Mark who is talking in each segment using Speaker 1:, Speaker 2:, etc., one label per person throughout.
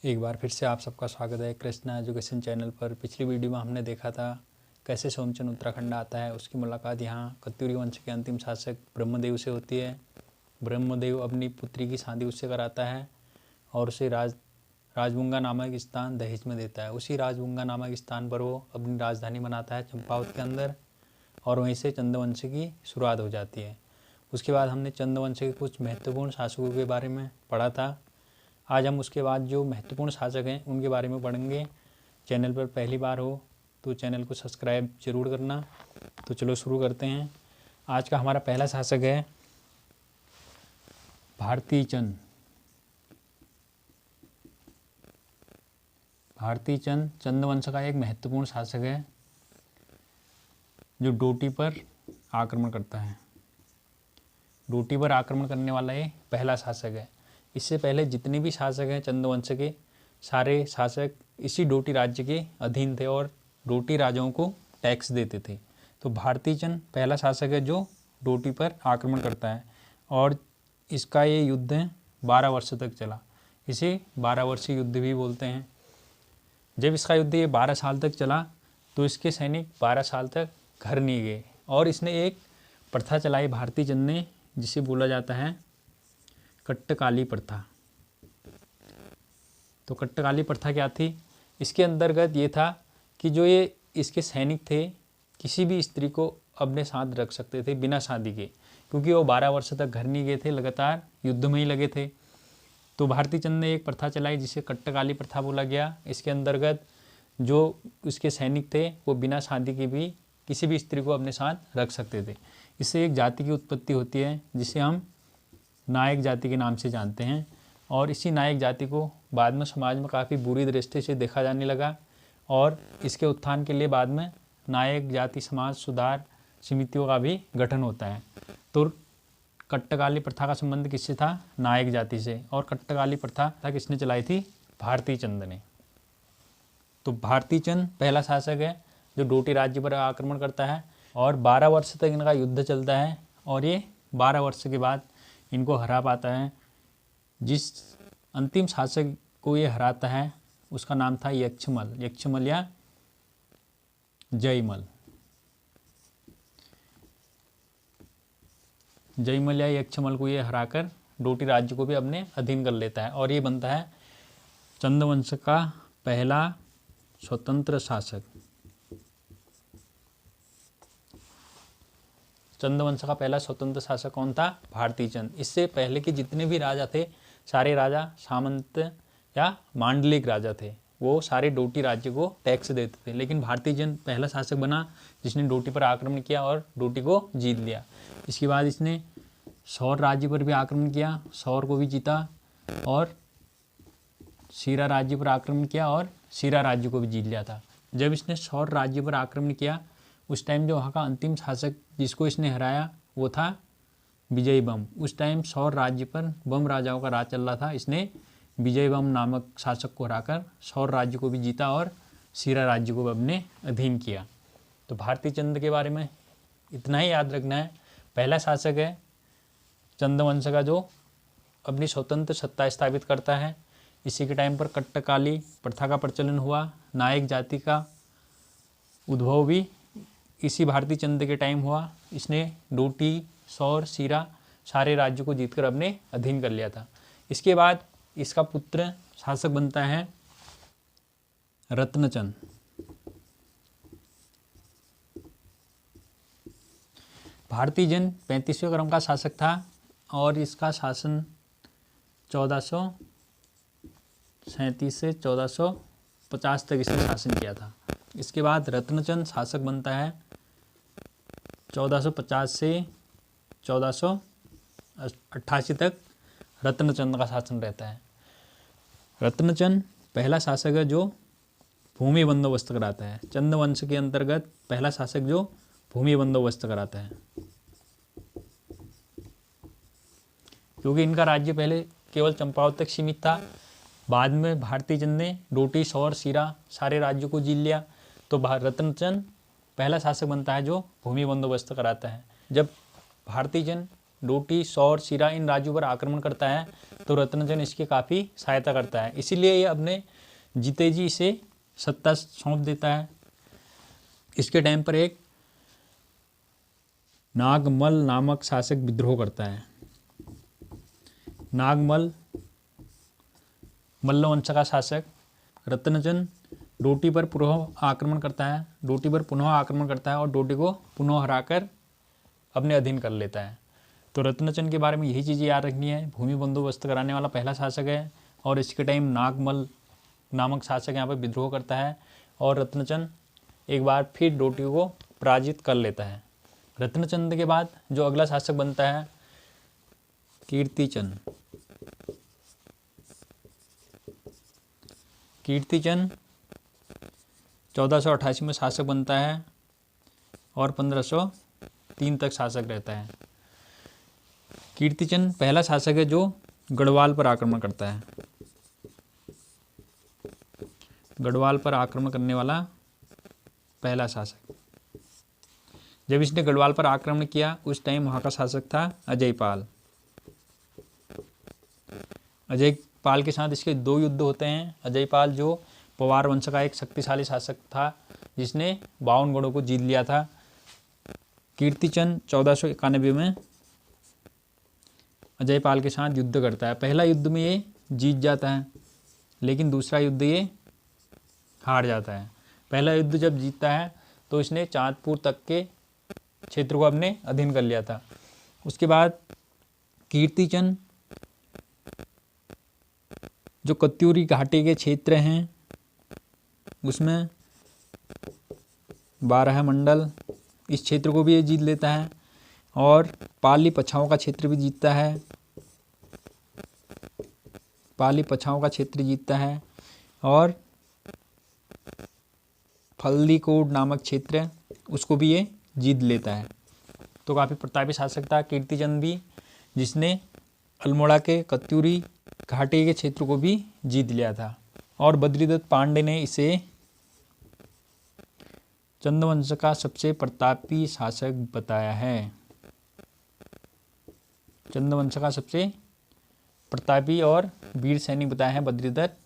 Speaker 1: एक बार फिर से आप सबका स्वागत है कृष्णा एजुकेशन चैनल पर। पिछली वीडियो में हमने देखा था कैसे सोमचंद उत्तराखंड आता है। उसकी मुलाकात यहाँ कत्यूरी वंश के अंतिम शासक ब्रह्मदेव से होती है। ब्रह्मदेव अपनी पुत्री की शादी उससे कराता है और उसे राजबुंगा नामक स्थान दहेज में देता है। उसी राजबुंगा नामक स्थान पर वो अपनी राजधानी बनाता है चंपावत के अंदर, और वहीं से चंद्रवंश की शुरुआत हो जाती है। उसके बाद हमने चंद्रवंश के कुछ महत्वपूर्ण शासकों के बारे में पढ़ा था। आज हम उसके बाद जो महत्वपूर्ण शासक हैं उनके बारे में पढ़ेंगे। चैनल पर पहली बार हो तो चैनल को सब्सक्राइब जरूर करना। तो चलो शुरू करते हैं। आज का हमारा पहला शासक है भारती चंद। भारती चंद चंद्रवंश का एक महत्वपूर्ण शासक है जो डोटी पर आक्रमण करता है। डोटी पर आक्रमण करने वाला ये पहला शासक है। इससे पहले जितने भी शासक हैं चंद्रवंश के, सारे शासक इसी डोटी राज्य के अधीन थे और डोटी राजाओं को टैक्स देते थे। तो भारती चंद पहला शासक है जो डोटी पर आक्रमण करता है और इसका ये युद्ध 12 वर्ष तक चला। इसे 12 वर्षीय युद्ध भी बोलते हैं। जब इसका युद्ध ये 12 साल तक चला तो इसके सैनिक 12 साल तक घर नहीं गए और इसने एक प्रथा चलाई भारती चंद ने, जिसे बोला जाता है कट्टकाली प्रथा। तो कट्टकाली प्रथा क्या थी? इसके अंतर्गत ये था कि जो ये इसके सैनिक थे किसी भी स्त्री को अपने साथ रख सकते थे बिना शादी के, क्योंकि वो 12 वर्ष तक घर नहीं गए थे, लगातार युद्ध में ही लगे थे। तो भारती चंद ने एक प्रथा चलाई जिसे कट्टकाली प्रथा बोला गया। इसके अंतर्गत जो उसके सैनिक थे वो बिना शादी के भी किसी भी स्त्री को अपने साथ रख सकते थे। इससे एक जाति की उत्पत्ति होती है जिसे हम नायक जाति के नाम से जानते हैं, और इसी नायक जाति को बाद में समाज में काफ़ी बुरी दृष्टि से देखा जाने लगा और इसके उत्थान के लिए बाद में नायक जाति समाज सुधार समितियों का भी गठन होता है। तो कट्टकाली प्रथा का संबंध किससे था? नायक जाति से। और कट्टकाली प्रथा किसने चलाई थी? भारती चंद ने। तो भारती चंद पहला शासक है जो डोटी राज्य पर आक्रमण करता है और 12 वर्ष तक इनका युद्ध चलता है और ये 12 वर्ष के बाद इनको हरा पाता है। जिस अंतिम शासक को ये हराता है उसका नाम था यक्षमल या जयमल। जयमल या यक्षमल को ये हराकर डोटी राज्य को भी अपने अधीन कर लेता है और ये बनता है चंद्रवंश का पहला स्वतंत्र शासक। चंद्रवंश का पहला स्वतंत्र शासक कौन था? भारती चंद। इससे पहले के जितने भी राजा थे सारे राजा सामंत या मांडलिक राजा थे, वो सारे डोटी राज्य को टैक्स देते थे। लेकिन भारती चंद पहला शासक बना जिसने डोटी पर आक्रमण किया और डोटी को जीत लिया। इसके बाद इसने सौर राज्य पर भी आक्रमण किया, सौर को भी जीता, और सीरा राज्य पर आक्रमण किया और सीरा राज्य को भी जीत लिया था। जब इसने सौर राज्य पर आक्रमण किया उस टाइम जो वहाँ का अंतिम शासक जिसको इसने हराया वो था विजय बम। उस टाइम सौर राज्य पर बम राजाओं का राज चल रहा था। इसने विजय बम नामक शासक को हराकर सौर राज्य को भी जीता और सीरा राज्य को भी अपने अधीन किया। तो भारती चंद के बारे में इतना ही याद रखना है। पहला शासक है चंद्रवंश का जो अपनी स्वतंत्र सत्ता स्थापित करता है। इसी के टाइम पर कट्टकाली प्रथा का प्रचलन हुआ। नायक जाति का उद्भव भी इसी भारती चंद के टाइम हुआ। इसने डोटी, सौर, सीरा सारे राज्यों को जीतकर अपने अधीन कर लिया था। इसके बाद इसका पुत्र शासक बनता है रत्नचंद। भारती चंद 35वें क्रम का शासक था और इसका शासन 1437 से 1450 तक इसने शासन किया था। इसके बाद रत्नचंद शासक बनता है 1450 से 1488 तक रत्नचंद का शासन रहता है। रत्नचंद पहला शासक है जो भूमि बंदोबस्त कराता है। चंद्रवंश के अंतर्गत पहला शासक जो भूमि बंदोबस्त कराता है, क्योंकि इनका राज्य पहले केवल चंपावत तक सीमित था। बाद में भारती चंद ने डोटी, सौर, सीरा सारे राज्यों को जीत लिया। तो रत्नचंद पहला शासक बनता है जो भूमि बंदोबस्त कराता है। जब भारती चंद डोटी, सौर, सिरा इन राज्यों पर आक्रमण करता है तो रत्नचंद इसकी काफ़ी सहायता करता है। इसीलिए ये अपने जीते जी इसे सत्ता सौंप देता है। इसके टाइम पर एक नागमल नामक शासक विद्रोह करता है। नागमल मल्ल वंश का शासक रत्नचंद डोटी पर पुनः आक्रमण करता है, और डोटी को पुनः हराकर अपने अधीन कर लेता है। तो रत्नचंद के बारे में यही चीज़ें याद रखनी है। भूमि बंदोबस्त कराने वाला पहला शासक है और इसके टाइम नागमल नामक शासक यहाँ पर विद्रोह करता है और रत्नचंद एक बार फिर डोटी को पराजित कर लेता है। रत्नचंद के बाद जो अगला शासक बनता है कीर्तिचंद। कीर्तिचंद 1488 में शासक बनता है और 1503 तक शासक रहता है। कीर्तिचंद पहला शासक है जो गढ़वाल पर आक्रमण करता है। गढ़वाल पर आक्रमण करने वाला पहला शासक। जब इसने गढ़वाल पर आक्रमण किया उस टाइम वहाँ का शासक था अजयपाल। अजयपाल के साथ इसके 2 युद्ध होते हैं। अजयपाल जो पवार वंश का एक शक्तिशाली शासक था जिसने 52 गढ़ों को जीत लिया था। कीर्तिचंद 1491 में अजयपाल के साथ युद्ध करता है। पहला युद्ध में ये जीत जाता है लेकिन दूसरा युद्ध ये हार जाता है। पहला युद्ध जब जीतता है तो इसने चांदपुर तक के क्षेत्र को अपने अधीन कर लिया था। उसके बाद कीर्तिचंद जो कत्यूरी घाटी के क्षेत्र हैं उसमें 12 मंडल, इस क्षेत्र को भी ये जीत लेता है और पाली पछाओं का क्षेत्र भी जीतता है। पाली पछाओं का क्षेत्र जीतता है और फल्लीकोट नामक क्षेत्र उसको भी ये जीत लेता है। तो काफ़ी प्रतापी शासक था कीर्तिचंद भी, जिसने अल्मोड़ा के कत्यूरी घाटी के क्षेत्र को भी जीत लिया था। और बद्रीदत्त पांडे ने इसे चंद्रवंश का सबसे प्रतापी शासक बताया है। चंद्रवंश का सबसे प्रतापी और वीर सैनिक बताया है बद्रीदत्त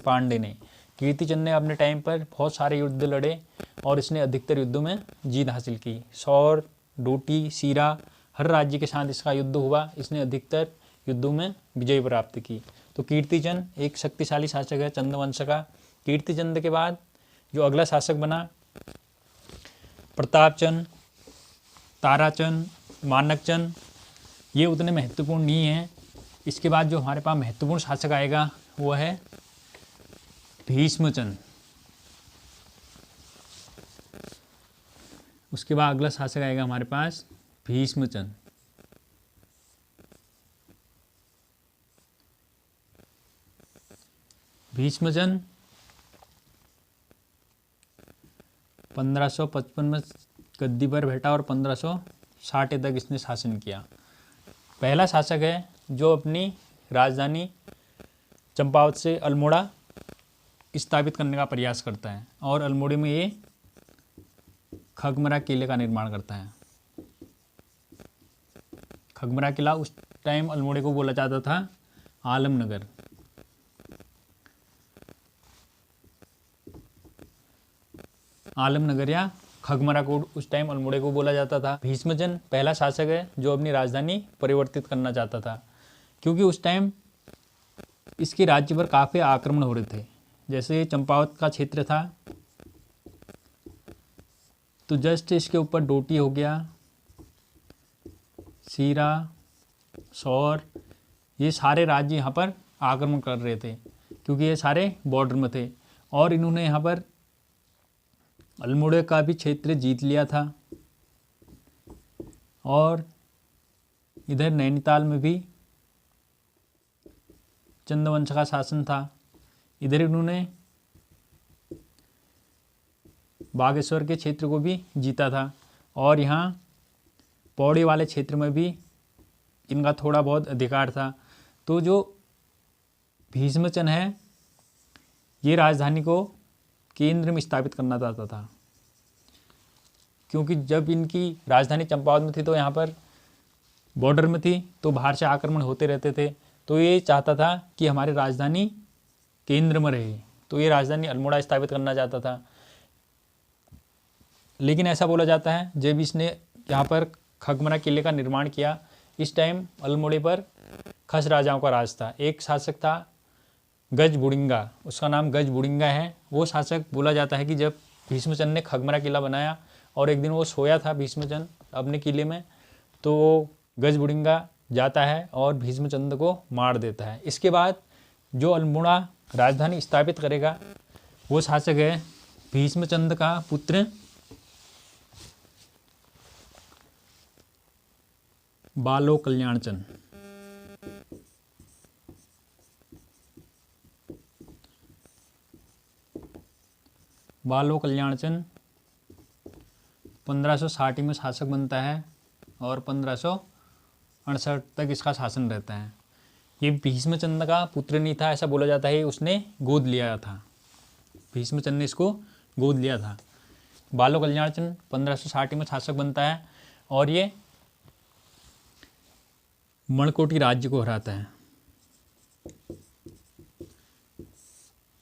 Speaker 1: पांडे ने। कीर्तिचंद ने अपने टाइम पर बहुत सारे युद्ध लड़े और इसने अधिकतर युद्धों में जीत हासिल की। सौर, डोटी, सीरा हर राज्य के साथ इसका युद्ध हुआ। इसने अधिकतर युद्धों में विजय प्राप्त की। तो कीर्तिचंद एक शक्तिशाली शासक है चंद्रवंश का। कीर्तिचंद के बाद जो अगला शासक बना प्रतापचंद, ताराचंद, मानकचंद, ये उतने महत्वपूर्ण नहीं है। इसके बाद जो हमारे पास महत्वपूर्ण शासक आएगा वो है भीष्मचंद। उसके बाद अगला शासक आएगा हमारे पास भीष्मचंद। भीष्मचंद 1555 में गद्दी पर बैठा और 1560 तक इसने शासन किया। पहला शासक है जो अपनी राजधानी चंपावत से अल्मोड़ा स्थापित करने का प्रयास करता है और अल्मोड़े में ये खगमरा किले का निर्माण करता है। खगमरा किला उस टाइम अल्मोड़े को बोला जाता था आलमनगर। आलमनगर या खगमरा को उस टाइम अल्मोड़े को बोला जाता था। भीष्मचंद पहला शासक है जो अपनी राजधानी परिवर्तित करना चाहता था क्योंकि उस टाइम इसके राज्य पर काफ़ी आक्रमण हो रहे थे। जैसे चंपावत का क्षेत्र था तो जस्ट इसके ऊपर डोटी हो गया, सीरा, सौर, ये सारे राज्य यहाँ पर आक्रमण कर रहे थे क्योंकि ये सारे बॉर्डर में थे और इन्होंने यहाँ पर अल्मोड़े का भी क्षेत्र जीत लिया था और इधर नैनीताल में भी चंद्रवंश का शासन था। इधर इन्होंने बागेश्वर के क्षेत्र को भी जीता था और यहाँ पौड़ी वाले क्षेत्र में भी इनका थोड़ा बहुत अधिकार था। तो जो भीष्मचंद है ये राजधानी को केंद्र में स्थापित करना चाहता था क्योंकि जब इनकी राजधानी चंपावत में थी तो यहाँ पर बॉर्डर में थी तो बाहर से आक्रमण होते रहते थे, तो ये चाहता था कि हमारी राजधानी केंद्र में रहे, तो ये राजधानी अल्मोड़ा स्थापित करना चाहता था। लेकिन ऐसा बोला जाता है जब इसने यहाँ पर खगमरा किले का निर्माण किया, इस टाइम अल्मोड़े पर खस राजाओं का राज था। एक शासक था गजबुडिंगा, उसका नाम गजबुडिंगा है। वो शासक बोला जाता है कि जब भीष्मचंद्र ने खगमरा किला बनाया और एक दिन वो सोया था भीष्मचंद्र अपने किले में, तो वो गजबुडिंगा जाता है और भीष्मचंद्र को मार देता है। इसके बाद जो अल्मोड़ा राजधानी स्थापित करेगा वो शासक है भीष्मचंद्र का पुत्र बालो कल्याणचंद। बालो कल्याणचंद 1560 में शासक बनता है और 1568 तक इसका शासन रहता है। ये भीष्मचंद्र का पुत्र नहीं था, ऐसा बोला जाता है, उसने गोद लिया था, भीष्मचंद्र ने इसको गोद लिया था। बालो कल्याणचंद 1560 में शासक बनता है और ये मणकोटी राज्य को हराता है।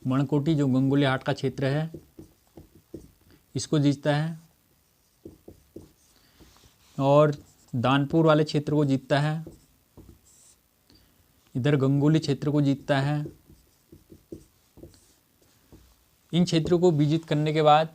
Speaker 1: मणकोटी जो गंगोली हाट का क्षेत्र है इसको जीतता है और दानपुर वाले क्षेत्र को जीतता है, इधर गंगोली क्षेत्र को जीतता है। इन क्षेत्रों को विजित करने के बाद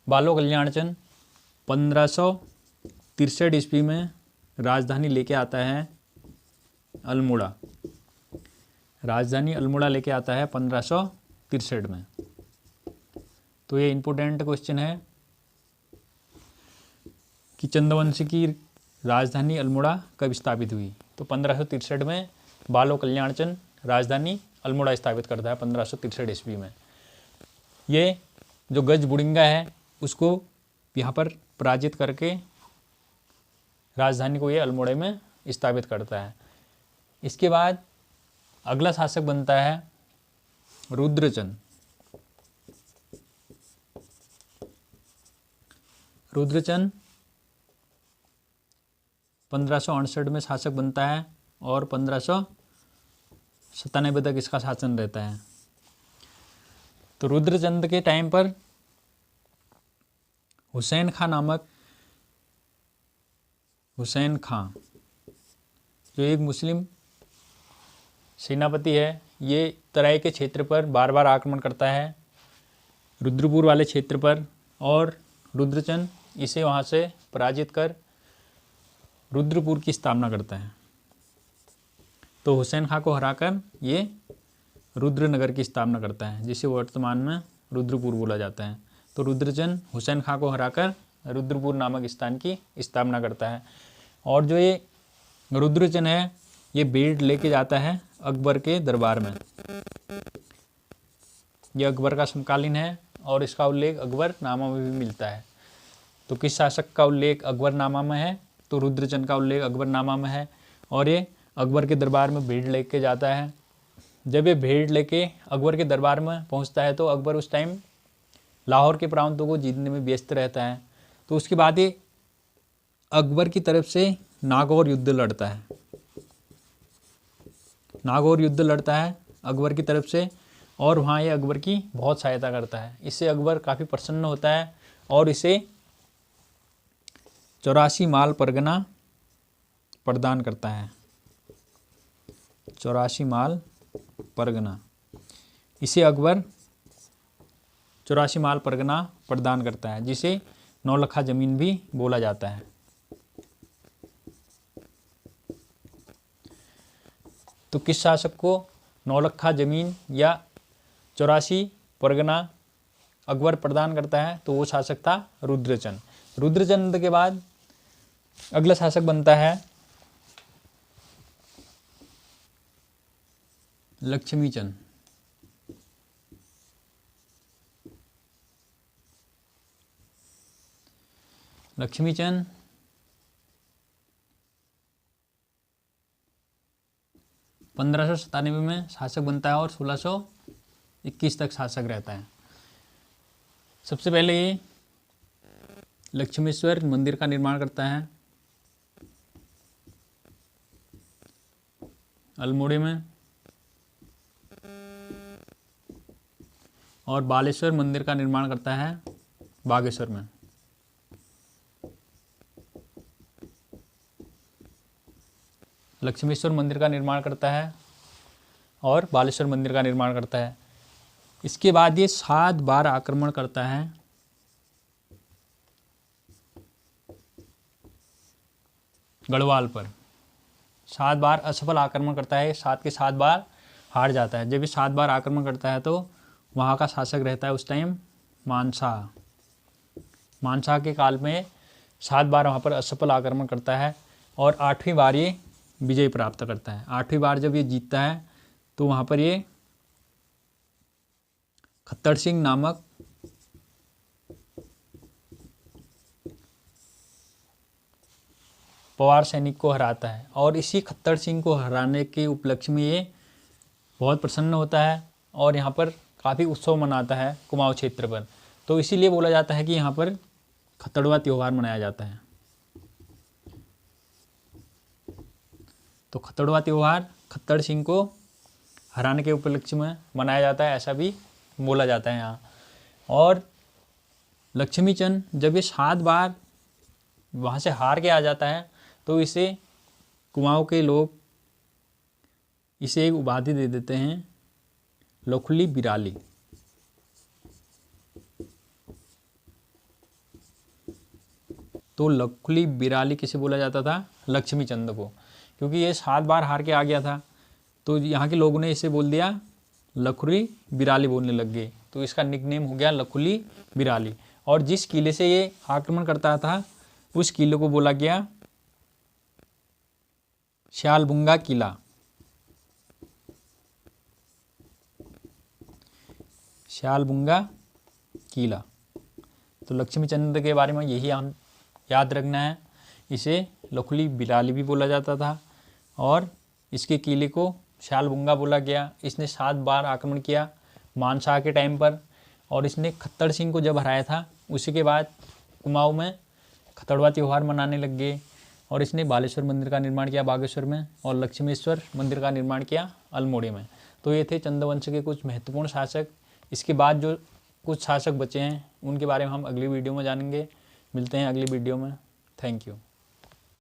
Speaker 1: बालो कल्याणचंद 1563 ईस्वी में राजधानी लेके आता है अल्मोड़ा। राजधानी अल्मोड़ा लेके आता है 1563 में। तो ये इम्पोर्टेंट क्वेश्चन है कि चंद्रवंश की राजधानी अल्मोड़ा कब स्थापित हुई। तो 1563 में बालो कल्याणचंद राजधानी अल्मोड़ा स्थापित करता है 1563 ईस्वी में। ये जो गजबुडिंगा है उसको यहाँ पर पराजित करके राजधानी को ये अल्मोड़े में स्थापित करता है। इसके बाद अगला शासक बनता है रुद्रचंद। रुद्रचंद 1568 में शासक बनता है और 1597 तक इसका शासन रहता है। तो रुद्रचंद के टाइम पर हुसैन खां जो एक मुस्लिम सेनापति है, ये तराई के क्षेत्र पर बार बार आक्रमण करता है, रुद्रपुर वाले क्षेत्र पर, और रुद्रचंद इसे वहाँ से पराजित कर रुद्रपुर की स्थापना करता है। तो हुसैन खां को हराकर ये रुद्रनगर की स्थापना करता है, जिसे वर्तमान में रुद्रपुर बोला जाता है। तो रुद्रचंद हुसैन खां को हराकर रुद्रपुर नामक स्थान की स्थापना करता है। और जो ये रुद्रचंद है ये बेट लेके जाता है अकबर के दरबार में। ये अकबर का समकालीन है और इसका उल्लेख अकबरनामा में भी मिलता है। तो किस शासक का उल्लेख अकबरनामा में है? तो रुद्रचंद का उल्लेख अकबरनामा में है और ये अकबर के दरबार में भेंट लेके जाता है। जब ये भेंट लेके अकबर के दरबार में पहुंचता है तो अकबर उस टाइम लाहौर के प्रांतों को जीतने में व्यस्त रहता है। तो उसके बाद ये अकबर की तरफ से नागौर युद्ध लड़ता है। नागौर युद्ध लड़ता है अकबर की तरफ से और वहाँ ये अकबर की बहुत सहायता करता है। इससे अकबर काफ़ी प्रसन्न होता है और इसे 84 माल परगना प्रदान करता है। 84 माल परगना, इसे अकबर 84 माल परगना प्रदान करता है, जिसे 9 लखा जमीन भी बोला जाता है। तो किस शासक को 9 लखा जमीन या 84 परगना अकबर प्रदान करता है? तो वो शासक था रुद्रचंद। रुद्रचंद के बाद अगला शासक बनता है लक्ष्मीचंद। लक्ष्मीचंद 1597 में शासक बनता है और 1621 तक शासक रहता है। सबसे पहले ये लक्ष्मेश्वर मंदिर का निर्माण करता है। अल्मोड़े में, और बालेश्वर मंदिर का निर्माण करता है बागेश्वर में। लक्ष्मेश्वर मंदिर का निर्माण करता है और बालेश्वर मंदिर का निर्माण करता है। इसके बाद ये 7 बार आक्रमण करता है गढ़वाल पर। 7 बार असफल आक्रमण करता है, 7 के 7 बार हार जाता है। जब ये 7 बार आक्रमण करता है तो वहाँ का शासक रहता है उस टाइम मानशाह। मानशाह के काल में 7 बार वहाँ पर असफल आक्रमण करता है और 8वीं बार ये विजय प्राप्त करता है। 8वीं बार जब ये जीतता है तो वहाँ पर ये खत्तर सिंह नामक पवार सैनिक को हराता है, और इसी खत्तर सिंह को हराने के उपलक्ष्य में ये बहुत प्रसन्न होता है और यहाँ पर काफ़ी उत्सव मनाता है कुमाऊं क्षेत्र पर। तो इसीलिए बोला जाता है कि यहाँ पर खत्तड़वा त्यौहार मनाया जाता है। तो खत्तड़वा त्यौहार खत्तर सिंह को हराने के उपलक्ष्य में मनाया जाता है, ऐसा भी बोला जाता है यहाँ। और लक्ष्मीचंद जब ये 7 बार वहाँ से हार के आ जाता है तो इसे कुमाऊं के लोग इसे एक उपाधि दे देते हैं, लखुली बिराली। तो लखुली बिराली किसे बोला जाता था? लक्ष्मीचंद को, क्योंकि ये 7 बार हार के आ गया था तो यहाँ के लोगों ने इसे बोल दिया, लखुली बिराली बोलने लग गए। तो इसका निकनेम हो गया लखुली बिराली। और जिस किले से ये आक्रमण करता था उस किले को बोला गया श्यालबुंगा किला। श्यालबुंगा किला। तो लक्ष्मीचंद के बारे में यही हम याद रखना है। इसे लखुली बिराली भी बोला जाता था और इसके किले को श्यालबुंगा बोला गया। इसने 7 बार आक्रमण किया मानशाह के टाइम पर, और इसने खत्तर सिंह को जब हराया था उसी के बाद कुमाऊं में खत्तड़वा त्यौहार मनाने लग गए। और इसने बालेश्वर मंदिर का निर्माण किया बागेश्वर में और लक्ष्मेश्वर मंदिर का निर्माण किया अल्मोड़े में। तो ये थे चंद्रवंश के कुछ महत्वपूर्ण शासक। इसके बाद जो कुछ शासक बचे हैं उनके बारे में हम अगली वीडियो में जानेंगे। मिलते हैं अगली वीडियो में। Thank you.